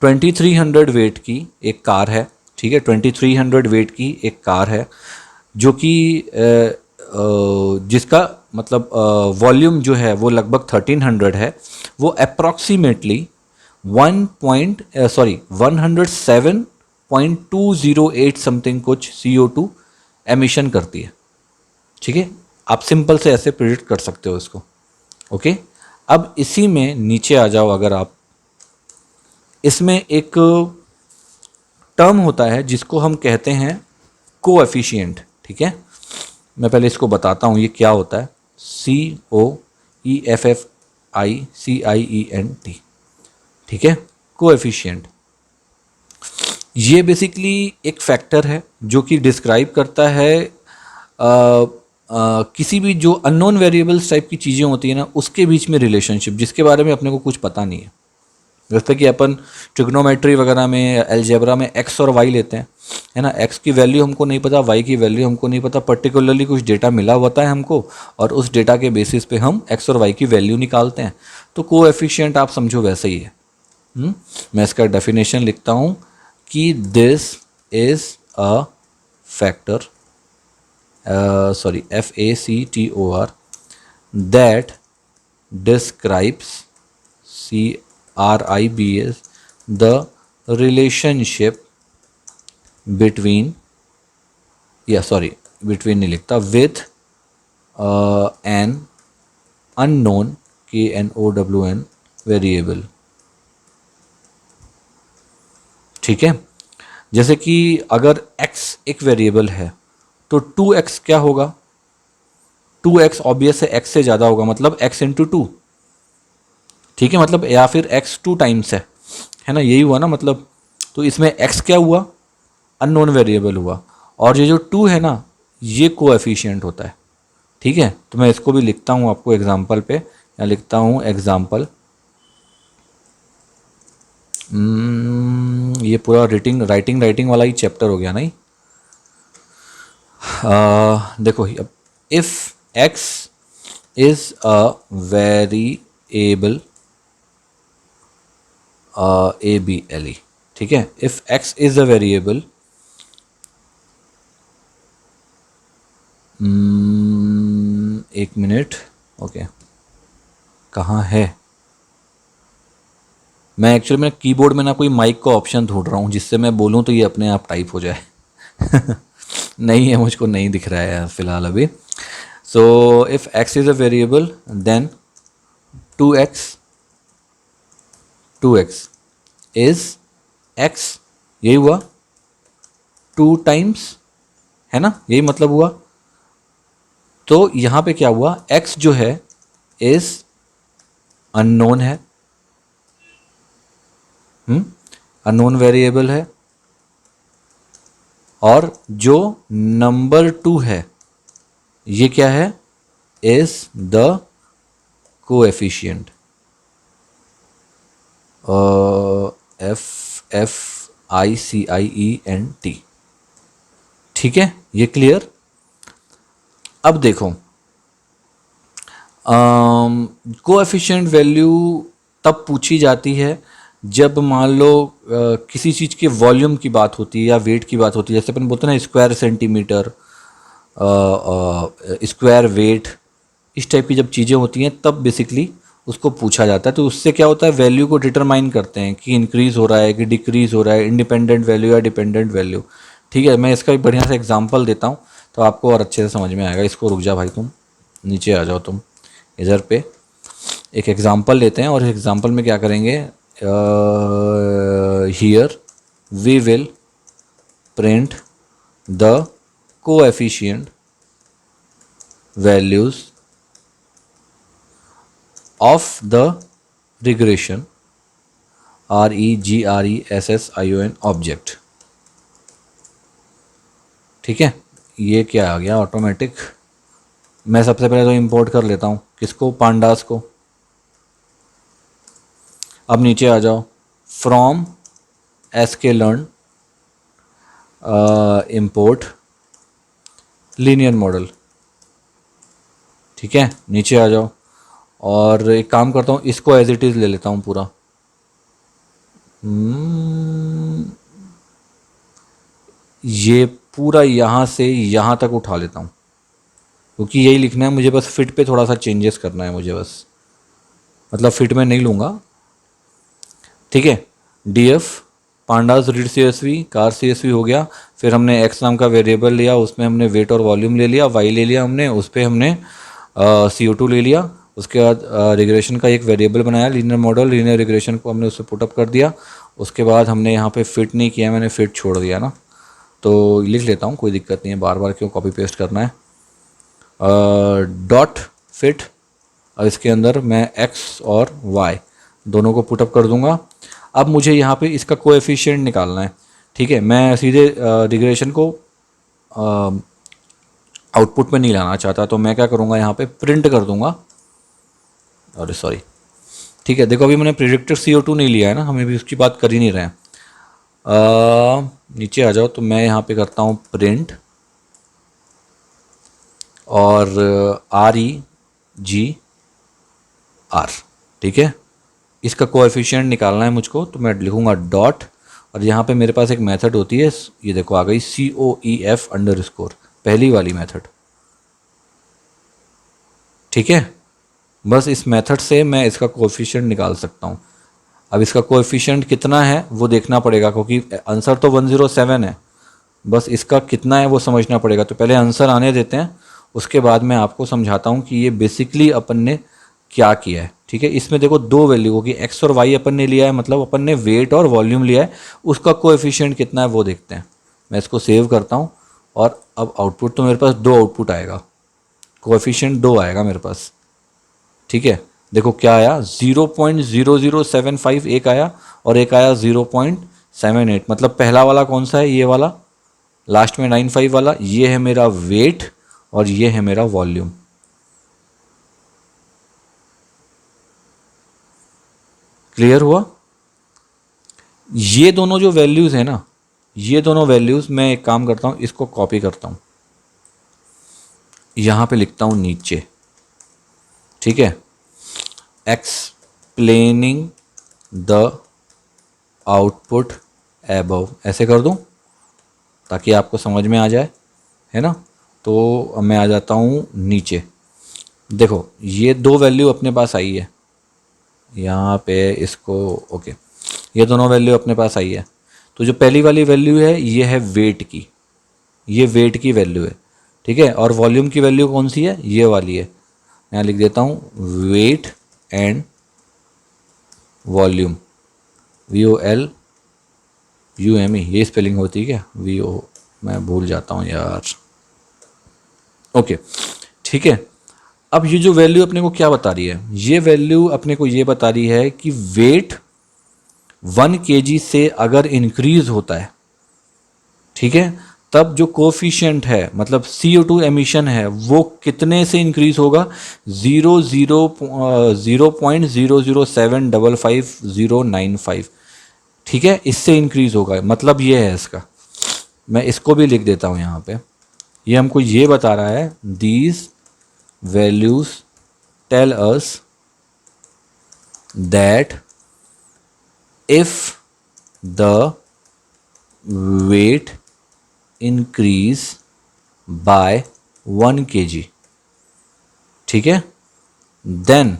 2300 वेट की एक कार है। ठीक है, 2300 वेट की एक कार है, जो कि जिसका मतलब वॉल्यूम जो है वो लगभग 1300 है। वो अप्रॉक्सीमेटली 107.208 समथिंग कुछ CO2 एमिशन करती है। ठीक है, आप सिंपल से ऐसे प्रिडिक्ट कर सकते हो इसको। ओके, अब इसी में नीचे आ जाओ, अगर आप इसमें एक टर्म होता है जिसको हम कहते हैं कोएफिशिएंट। ठीक है, मैं पहले इसको बताता हूँ ये क्या होता है। COEFFICIENT। ठीक है, कोएफिशिएंट ये बेसिकली एक फैक्टर है जो कि डिस्क्राइब करता है किसी भी जो अननोन वेरिएबल्स टाइप की चीज़ें होती हैं ना, उसके बीच में रिलेशनशिप जिसके बारे में अपने को कुछ पता नहीं है। जैसे कि अपन ट्रिग्नोमेट्री वगैरह में, अलजेब्रा में एक्स और वाई लेते हैं, है ना। एक्स की वैल्यू हमको नहीं पता, वाई की वैल्यू हमको नहीं पता, पर्टिकुलरली कुछ डेटा मिला होता है हमको और उस डेटा के बेसिस पे हम एक्स और वाई की वैल्यू निकालते हैं। तो कोएफिशिएंट आप समझो वैसे ही है। मैं इसका डेफिनेशन लिखता हूँ कि this is a factor, FACTOR that describes CRIBS the relationship between between नहीं लिखता, with an unknown KNOWN variable. ठीक है, जैसे कि अगर x एक वेरिएबल है तो 2x क्या होगा, 2x ऑब्वियस है x से ज़्यादा होगा, मतलब x इंटू 2। ठीक है, मतलब या फिर x 2 टाइम्स है ना, यही हुआ ना मतलब। तो इसमें x क्या हुआ, अननोन वेरिएबल हुआ, और ये जो 2 है ना ये कोएफिशिएंट होता है। ठीक है, तो मैं इसको भी लिखता हूँ आपको एग्जाम्पल पे, या लिखता हूँ एग्जाम्पल। ये पूरा राइटिंग वाला ही चैप्टर हो गया नहीं। देखो, अब if x is a variable ABLE। ठीक है, if x is a variable, एक मिनट, ओके कहाँ है, मैं एक्चुअली मैं कीबोर्ड में ना कोई माइक का ऑप्शन ढूंढ रहा हूँ जिससे मैं बोलूँ तो ये अपने आप टाइप हो जाए। नहीं है, मुझको नहीं दिख रहा है फिलहाल अभी। So if x is a variable then 2x is x, यही हुआ 2 टाइम्स, है ना, यही मतलब हुआ। तो यहां पे क्या हुआ, x जो है इज अननोन है, अननोन वेरिएबल है, और जो नंबर 2 है ये क्या है, इज द कोएफिशिएंट। FFICIENT। ठीक है, ये क्लियर। अब देखो, कोएफिशिएंट वैल्यू तब पूछी जाती है जब मान लो किसी चीज़ के वॉल्यूम की बात होती है या वेट की बात होती है। जैसे अपन बोलते हैं ना स्क्वायर सेंटीमीटर, स्क्वायर वेट, इस टाइप की जब चीज़ें होती हैं तब बेसिकली उसको पूछा जाता है। तो उससे क्या होता है, वैल्यू को डिटरमाइन करते हैं कि इंक्रीज़ हो रहा है कि डिक्रीज़ हो रहा है, इंडिपेंडेंट वैल्यू या डिपेंडेंट वैल्यू। ठीक है, मैं इसका एक बढ़िया सा एग्जांपल देता हूँ तो आपको और अच्छे से समझ में आएगा। इसको रुक जा भाई, तुम नीचे आ जाओ, तुम इधर पे एक एग्जांपल लेते हैं और इस एग्जांपल में क्या करेंगे, here we will print the coefficient values of the regression REGRESSION object. ठीक है, ये क्या आ गया ऑटोमेटिक। मैं सबसे पहले तो इंपोर्ट कर लेता हूँ किसको, पांडास को। अब नीचे आ जाओ, from sklearn import linear model. ठीक है, नीचे आ जाओ और एक काम करता हूँ, इसको एज इट इज़ ले लेता हूँ पूरा। ये पूरा यहाँ से यहाँ तक उठा लेता हूँ क्योंकि यही लिखना है मुझे, बस फिट पे थोड़ा सा चेंजेस करना है मुझे बस, मतलब फिट में नहीं लूँगा। ठीक है। D F pandas read C S V car C S V हो गया। फिर हमने एक्स नाम का वेरिएबल लिया, उसमें हमने वेट और वॉल्यूम ले लिया। वाई ले लिया हमने, उस पर हमने सी ओ टू ले लिया। उसके बाद रिग्रेशन का एक वेरिएबल बनाया, लीनियर मॉडल, लीनियर रिग्रेशन को हमने उससे पुटअप कर दिया। उसके बाद हमने यहाँ पे फिट नहीं किया, मैंने फिट छोड़ दिया ना, तो लिख लेता हूँ, कोई दिक्कत नहीं है, बार बार क्यों कॉपी पेस्ट करना है। डॉट फिट, और इसके अंदर मैं एक्स और वाई दोनों को पुटअप कर दूंगा। अब मुझे यहाँ पे इसका कोएफिशिएंट निकालना है। ठीक है, मैं सीधे रिग्रेशन को आउटपुट में नहीं लाना चाहता, तो मैं क्या करूँगा, यहाँ पे प्रिंट कर दूंगा। अरे सॉरी, ठीक है, देखो अभी मैंने प्रिडिक्टेड CO2 नहीं लिया है ना, हमें भी उसकी बात कर ही नहीं रहे हैं। नीचे आ जाओ, तो मैं यहाँ पे करता हूँ प्रिंट और REGR। ठीक है, इसका कोएफिशिएंट निकालना है मुझको, तो मैं लिखूंगा डॉट, और यहाँ पे मेरे पास एक मेथड होती है, ये देखो आ गई COEF_, पहली वाली मेथड। ठीक है, बस इस मेथड से मैं इसका कोएफिशिएंट निकाल सकता हूँ। अब इसका कोएफिशिएंट कितना है वो देखना पड़ेगा, क्योंकि आंसर तो 107 है, बस इसका कितना है वो समझना पड़ेगा। तो पहले आंसर आने देते हैं, उसके बाद मैं आपको समझाता हूँ कि ये बेसिकली अपन ने क्या किया है। ठीक है, इसमें देखो दो वैल्यू होगी, एक्स और वाई अपन ने लिया है, मतलब अपन ने वेट और वॉल्यूम लिया है, उसका कोएफिशिएंट कितना है वो देखते हैं। मैं इसको सेव करता हूँ, और अब आउटपुट तो मेरे पास दो आउटपुट आएगा, कोएफिशिएंट दो आएगा मेरे पास। ठीक है, देखो क्या आया, 0.0075 एक आया, और एक आया 0.78। मतलब पहला वाला कौन सा है, ये वाला लास्ट में 95 वाला, ये है मेरा वेट और ये है मेरा वॉल्यूम। क्लियर हुआ? ये दोनों जो वैल्यूज है ना, ये दोनों वैल्यूज मैं एक काम करता हूं, इसको कॉपी करता हूं, यहां पे लिखता हूं नीचे। ठीक है, एक्सप्लेनिंग द आउटपुट एबव, ऐसे कर दूं ताकि आपको समझ में आ जाए, है ना। तो अब मैं आ जाता हूं नीचे। देखो ये दो वैल्यू अपने पास आई है, यहाँ पे इसको, ओके, ये दोनों वैल्यू अपने पास आई है। तो जो पहली वाली वैल्यू है ये है वेट की, ये वेट की वैल्यू है। ठीक है, और वॉल्यूम की वैल्यू कौन सी है, ये वाली है। यहाँ लिख देता हूँ वेट एंड वॉल्यूम, VOLUME, ये स्पेलिंग होती है क्या, VO, मैं भूल जाता हूँ यार। ओके, ठीक है। अब ये जो वैल्यू अपने को क्या बता रही है, ये वैल्यू अपने को ये बता रही है कि वेट 1 kg से अगर इंक्रीज होता है, ठीक है, तब जो कोफिशिएंट है, मतलब CO2 एमिशन है, वो कितने से इंक्रीज होगा, 0.00755095। ठीक है, इससे इंक्रीज होगा, मतलब ये है इसका। मैं इसको भी लिख देता हूँ यहाँ पे, ये हमको ये बता रहा है, these values tell us that if the weight increase by 1 kg, ठीक है, देन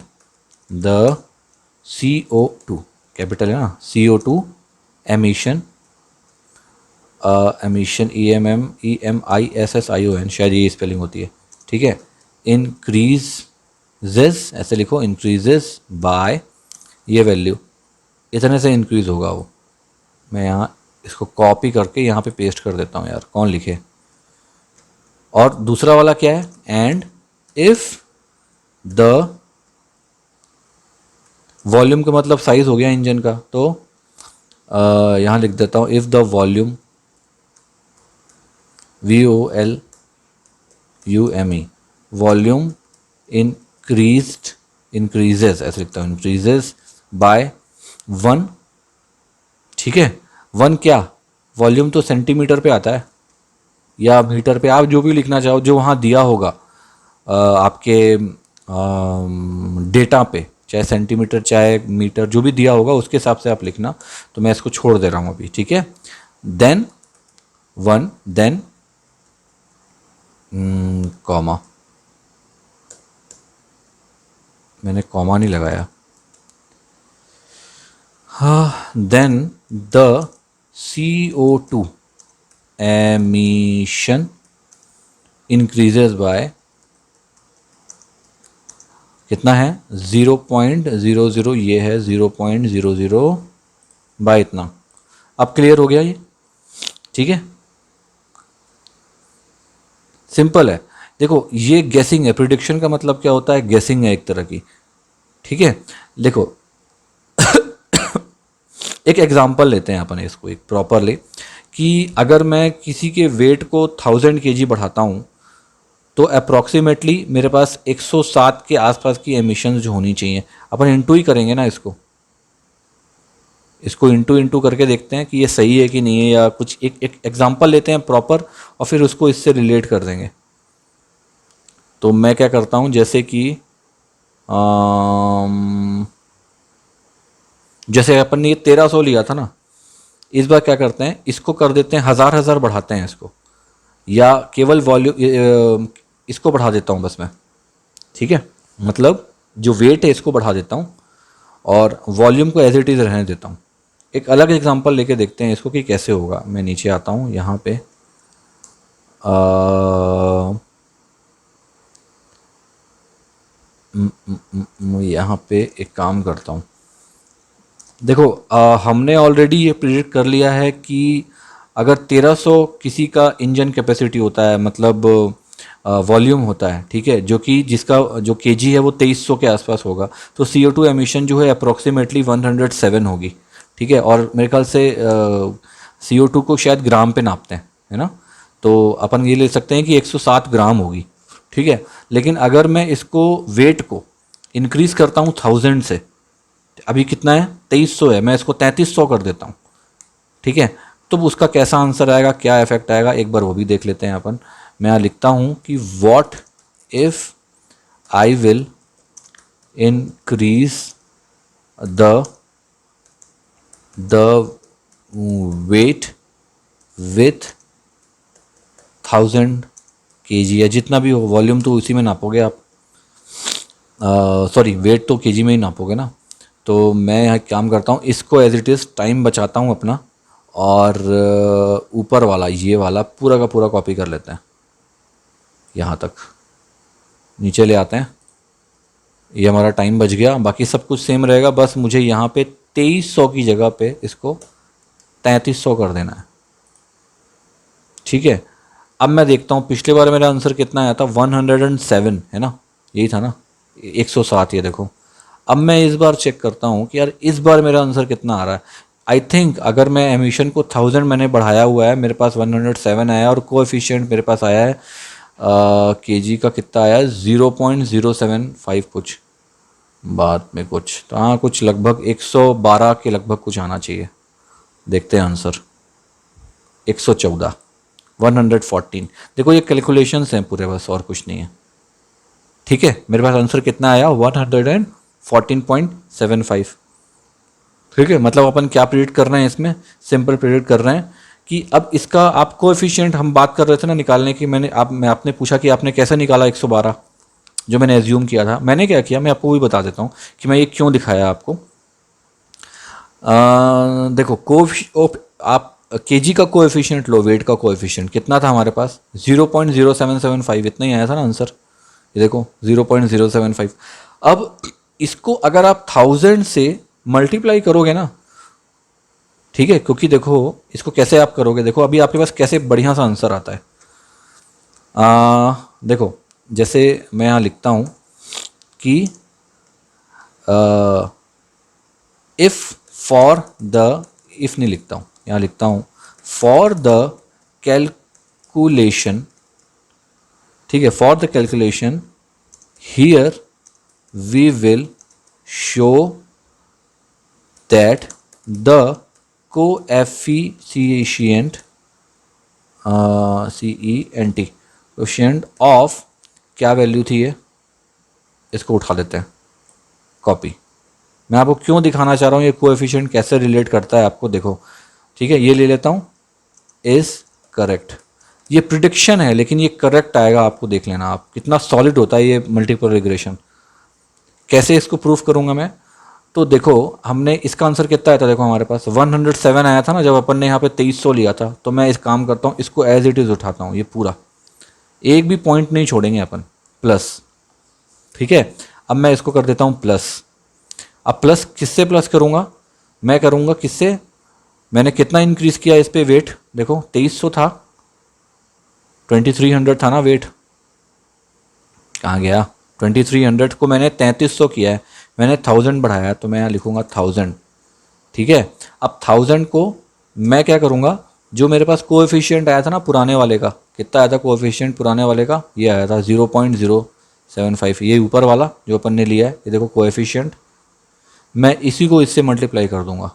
द CO2, कैपिटल है ना, CO2 एमिशन, एमिशन EMMISSION, शायद ये स्पेलिंग होती है। ठीक है, इंक्रीजेस, ऐसे लिखो, इंक्रीजेस बाय ये वैल्यू, इतने से इंक्रीज होगा वो। मैं यहाँ इसको कॉपी करके यहाँ पे पेस्ट कर देता हूँ यार, कौन लिखे। और दूसरा वाला क्या है, एंड इफ द वॉल्यूम का मतलब साइज हो गया इंजन का, तो यहाँ लिख देता हूँ, if the volume VOLUME, volume increases, ऐसे लिखता हूँ, इंक्रीजेस बाय 1। ठीक है, 1 क्या, वॉल्यूम तो सेंटीमीटर पे आता है या मीटर पे, आप जो भी लिखना चाहो, जो वहाँ दिया होगा आपके डेटा पे, चाहे सेंटीमीटर चाहे मीटर, जो भी दिया होगा उसके हिसाब से आप लिखना। तो मैं इसको छोड़ दे रहा हूँ अभी। ठीक है, देन 1, देन कॉमा, मैंने कॉमा नहीं लगाया, then the CO2 emission increases by कितना है 0.00, ये है 0.00 बाय इतना। अब क्लियर हो गया ये? ठीक है, सिंपल है। देखो ये गेसिंग है, प्रिडिक्शन का मतलब क्या होता है, गेसिंग है एक तरह की। ठीक है, देखो एक एग्जांपल लेते हैं अपन इसको एक प्रॉपरली, कि अगर मैं किसी के वेट को 1000 kg बढ़ाता हूँ तो अप्रॉक्सीमेटली मेरे पास 107 के आसपास की एमिशंस जो होनी चाहिए। अपन इंटू ही करेंगे ना इसको इंटू इंटू करके देखते हैं कि ये सही है कि नहीं है, या कुछ एक एग्जांपल लेते हैं प्रॉपर और फिर उसको इससे रिलेट कर देंगे। तो मैं क्या करता हूँ, जैसे कि जैसे अपन ने ये 1300 लिया था ना, इस बार क्या करते हैं, इसको कर देते हैं 1000 बढ़ाते हैं इसको, या केवल वॉल्यूम इसको बढ़ा देता हूँ बस मैं। ठीक है, मतलब जो वेट है इसको बढ़ा देता हूँ और वॉल्यूम को एज इट इज़ रहने देता हूँ। एक अलग एग्जांपल लेके देखते हैं इसको कि कैसे होगा। मैं नीचे आता हूँ यहाँ पे, यहाँ पे एक काम करता हूँ। देखो हमने ऑलरेडी ये प्रिडिक्ट कर लिया है कि अगर 1300 किसी का इंजन कैपेसिटी होता है, मतलब वॉल्यूम होता है, ठीक है, जो कि जिसका जो केजी है वो 2300 के आसपास होगा, तो CO2 एमिशन जो है अप्रॉक्सीमेटली 107 होगी। ठीक है, और मेरे ख्याल से CO2 को शायद ग्राम पे नापते हैं, है ना, तो अपन ये ले सकते हैं कि 107 ग्राम होगी। ठीक है, लेकिन अगर मैं इसको वेट को इंक्रीज़ करता हूँ 1000 से, अभी कितना है 2300 है, मैं इसको 3300 कर देता हूँ। ठीक है, तो उसका कैसा आंसर आएगा, क्या इफेक्ट आएगा, एक बार वो भी देख लेते हैं अपन। मैं यहाँ लिखता हूँ कि what if I will increase the weight with 1000 kg, या जितना भी हो, वॉल्यूम तो उसी में नापोगे आप, सॉरी वेट तो केजी में ही नापोगे ना। तो मैं यहाँ काम करता हूँ, इसको एज इट इज़ टाइम बचाता हूँ अपना, और ऊपर वाला ये वाला पूरा का पूरा कॉपी कर लेते हैं, यहाँ तक नीचे ले आते हैं। ये हमारा टाइम बच गया, बाकी सब कुछ सेम रहेगा, बस मुझे यहाँ पे 2300 की जगह पे इसको 3300 कर देना है। ठीक है, अब मैं देखता हूँ पिछले बार मेरा आंसर कितना आया था, 107 है ना, यही था ना, 107, ये देखो। अब मैं इस बार चेक करता हूँ कि यार इस बार मेरा आंसर कितना आ रहा है। आई थिंक अगर मैं एमिशन को 1000 मैंने बढ़ाया हुआ है, मेरे पास 107 आया, और कोएफिशिएंट मेरे पास आया है केजी का कितना आया है, 0.075 कुछ बाद में कुछ, तो हाँ कुछ लगभग 112 के लगभग कुछ आना चाहिए। देखते हैं आंसर, 114, 114। देखो ये कैलकुलेशंस हैं पूरे, बस और कुछ नहीं है। ठीक है, मेरे पास आंसर कितना आया, 114.75। ठीक है, मतलब अपन क्या प्रिडिक्ट कर रहे हैं इसमें, सिंपल प्रिडिक्ट कर रहे हैं कि अब इसका आप कोएफिशिएंट हम बात कर रहे थे ना निकालने की, आपने पूछा कि आपने कैसे निकाला 112, जो मैंने एज्यूम किया था। मैंने क्या किया, मैं आपको भी बता देता हूँ कि मैं ये क्यों दिखाया आपको। देखो आप केजी का कोएफिशिएंट लो, वेट का कोएफिशिएंट कितना था हमारे पास, 0.0775, इतना ही आया था ना आंसर। ये देखो 0.075। अब इसको अगर आप 1000 से मल्टीप्लाई करोगे ना, ठीक है, क्योंकि देखो इसको कैसे आप करोगे, देखो अभी आपके पास कैसे बढ़िया सा आंसर आता है। देखो जैसे मैं यहाँ लिखता हूँ कि इफ़ फॉर द, इफ़ नहीं लिखता हूँ, यहाँ लिखता हूँ फॉर द कैलकुलेशन, ठीक है, for the calculation here we will show that the coefficient CENT coefficient of, क्या वैल्यू थी ये, इसको उठा लेते हैं कॉपी। मैं आपको क्यों दिखाना चाह रहा हूँ ये कोएफिशिएंट कैसे रिलेट करता है आपको, देखो। ठीक है, ये ले लेता हूँ, इज करेक्ट। ये प्रिडिक्शन है लेकिन ये करेक्ट आएगा, आपको देख लेना आप कितना सॉलिड होता है ये मल्टीपल रिग्रेशन। कैसे इसको प्रूफ करूँगा मैं, तो देखो हमने इसका आंसर कितना आया था, देखो हमारे पास 107 आया था ना जब अपन ने यहाँ पे 2300 लिया था। तो मैं इस काम करता हूँ, इसको एज इट इज़ उठाता हूँ, ये पूरा एक भी पॉइंट नहीं छोड़ेंगे अपन, प्लस। ठीक है, अब मैं इसको कर देता हूँ प्लस। अब प्लस किससे प्लस करूँगा, मैं करूँगा किससे, मैंने कितना इंक्रीज़ किया इस पे वेट, देखो 2300 था, 2300 था ना वेट, कहाँ गया, 2300 को मैंने 3300 किया है, मैंने 1000 बढ़ाया, तो मैं यहाँ लिखूँगा 1000। ठीक है, अब 1000 को मैं क्या करूँगा, जो मेरे पास कोएफिशिएंट आया था ना पुराने वाले का, कितना आया था कोएफिशिएंट पुराने वाले का, ये आया था 0.075, ये ऊपर वाला जो अपन ने लिया है, ये देखो कोएफिशिएंट, मैं इसी को इससे मल्टीप्लाई कर दूंगा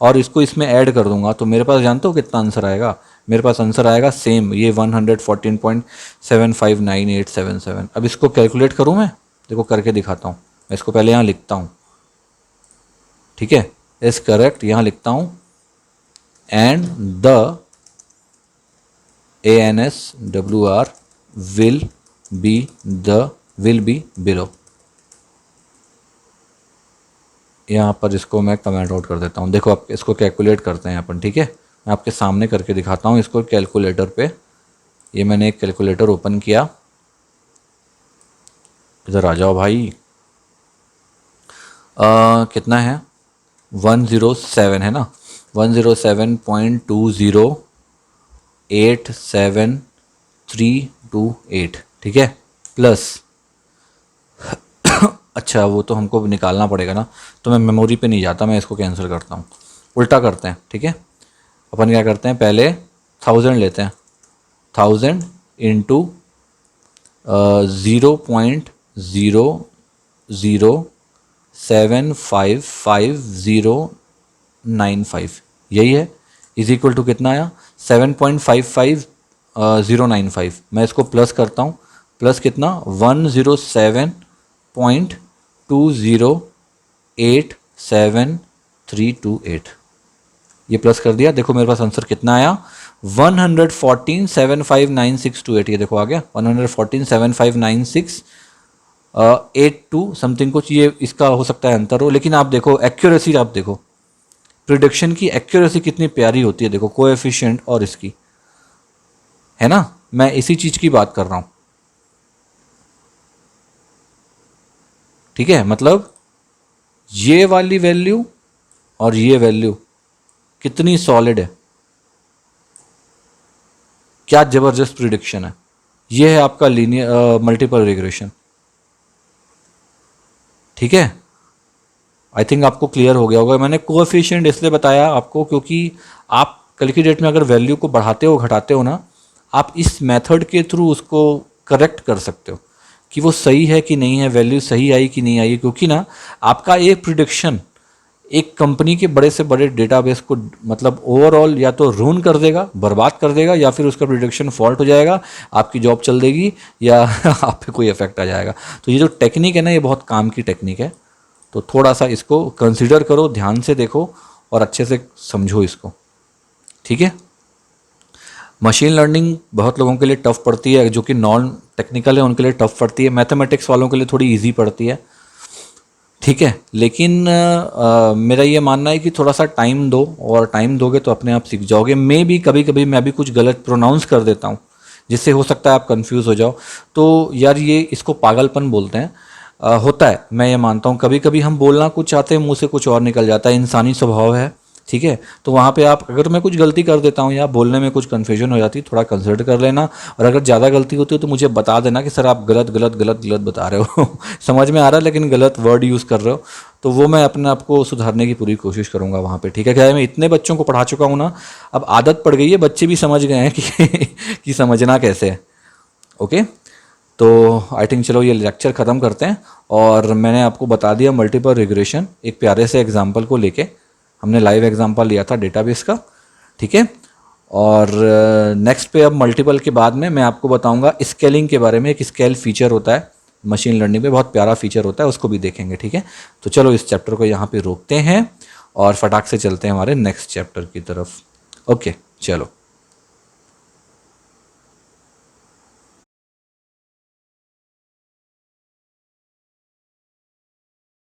और इसको इसमें ऐड कर दूंगा, तो मेरे पास जानते हो कितना आंसर आएगा, मेरे पास आंसर आएगा सेम, ये 114.759877। अब इसको कैलकुलेट करूँ मैं, देखो करके दिखाता हूँ, मैं इसको पहले यहाँ लिखता हूँ। ठीक है, इज करेक्ट, यहाँ लिखता हूँ, and the ANSWR will be below. यहाँ पर इसको मैं कमेंट आउट कर देता हूँ। देखो आप इसको कैलकुलेट करते हैं अपन, ठीक है, मैं आपके सामने करके दिखाता हूँ इसको कैलकुलेटर पे। ये मैंने एक कैलकुलेटर ओपन किया, इधर आ जाओ भाई। कितना है, 107 है ना, 107.2087328। ठीक है, प्लस अच्छा वो तो हमको निकालना पड़ेगा ना, तो मैं मेमोरी पे नहीं जाता, मैं इसको कैंसिल करता हूँ, उल्टा करते हैं। ठीक है, अपन क्या करते हैं, पहले 1000 लेते हैं, 1000 इंटू 0.007555095, यही है, इज इक्वल टू कितना आया, 7.55095। मैं इसको प्लस करता हूँ, प्लस कितना, 107.2087328, ये प्लस कर दिया। देखो मेरे पास आंसर कितना आया, 114.759628, ये देखो आ गया 114.759682 समथिंग कुछ, ये इसका हो सकता है अंतर हो, लेकिन आप देखो एक्यूरेसी, आप देखो प्रिडिक्शन की एक्यूरेसी कितनी प्यारी होती है, देखो कोएफिशिएंट और इसकी, है ना, मैं इसी चीज की बात कर रहा हूं। ठीक है, मतलब ये वाली वैल्यू और ये वैल्यू कितनी सॉलिड है, क्या जबरदस्त प्रिडिक्शन है। ये है आपका लीनियर मल्टीपल रिग्रेशन। ठीक है, आई थिंक आपको क्लियर हो गया होगा। मैंने कोएफिशिएंट इसलिए बताया आपको क्योंकि आप कल की डेट में अगर वैल्यू को बढ़ाते हो घटाते हो ना, आप इस मेथड के थ्रू उसको करेक्ट कर सकते हो कि वो सही है कि नहीं है, वैल्यू सही आई कि नहीं आई, क्योंकि ना आपका एक प्रिडिक्शन एक कंपनी के बड़े से बड़े डेटाबेस को मतलब ओवरऑल या तो रून कर देगा, बर्बाद कर देगा, या फिर उसका प्रिडिक्शन फॉल्ट हो जाएगा, आपकी जॉब चल देगी, या आप पे कोई इफेक्ट आ जाएगा। तो ये जो टेक्निक है ना, ये बहुत काम की टेक्निक है, तो थोड़ा सा इसको कंसिडर करो, ध्यान से देखो और अच्छे से समझो इसको। ठीक है, मशीन लर्निंग बहुत लोगों के लिए टफ पड़ती है, जो कि नॉन टेक्निकल है उनके लिए टफ पड़ती है, मैथमेटिक्स वालों के लिए थोड़ी इजी पड़ती है। ठीक है, लेकिन मेरा ये मानना है कि थोड़ा सा टाइम दो, और टाइम दोगे तो अपने आप सीख जाओगे। मैं भी कभी कभी मैं भी कुछ गलत प्रोनाउंस कर देता हूँ, जिससे हो सकता है आप कंफ्यूज हो जाओ। तो यार ये इसको पागलपन बोलते हैं, होता है, मैं ये मानता हूँ। कभी कभी हम बोलना कुछ चाहते हैं, मुंह से कुछ और निकल जाता है, इंसानी स्वभाव है। ठीक है, तो वहाँ पे आप, अगर मैं कुछ गलती कर देता हूँ या बोलने में कुछ कन्फ्यूजन हो जाती है, थोड़ा कंसिडर कर लेना, और अगर ज़्यादा गलती होती है तो मुझे बता देना कि सर आप गलत गलत गलत गलत बता रहे हो समझ में आ रहा है लेकिन गलत वर्ड यूज़ कर रहे हो, तो वो मैं अपने आप को सुधारने की पूरी कोशिश करूँगा वहाँ पे। ठीक है, क्या है, मैं इतने बच्चों को पढ़ा चुका हूँ ना, अब आदत पड़ गई है, बच्चे भी समझ गए हैं कि समझना कैसे है। ओके, तो आई थिंक चलो ये लेक्चर ख़त्म करते हैं, और मैंने आपको बता दिया मल्टीपल रिग्रेशन एक प्यारे से एग्जांपल को लेके, हमने लाइव एग्जांपल लिया था डेटाबेस का। ठीक है, और नेक्स्ट पे अब मल्टीपल के बाद में मैं आपको बताऊंगा स्केलिंग के बारे में। एक स्केल फीचर होता है मशीन लर्निंग में, बहुत प्यारा फीचर होता है, उसको भी देखेंगे। ठीक है, तो चलो इस चैप्टर को यहाँ पे रोकते हैं और फटाक से चलते हैं हमारे नेक्स्ट चैप्टर की तरफ। ओके चलो।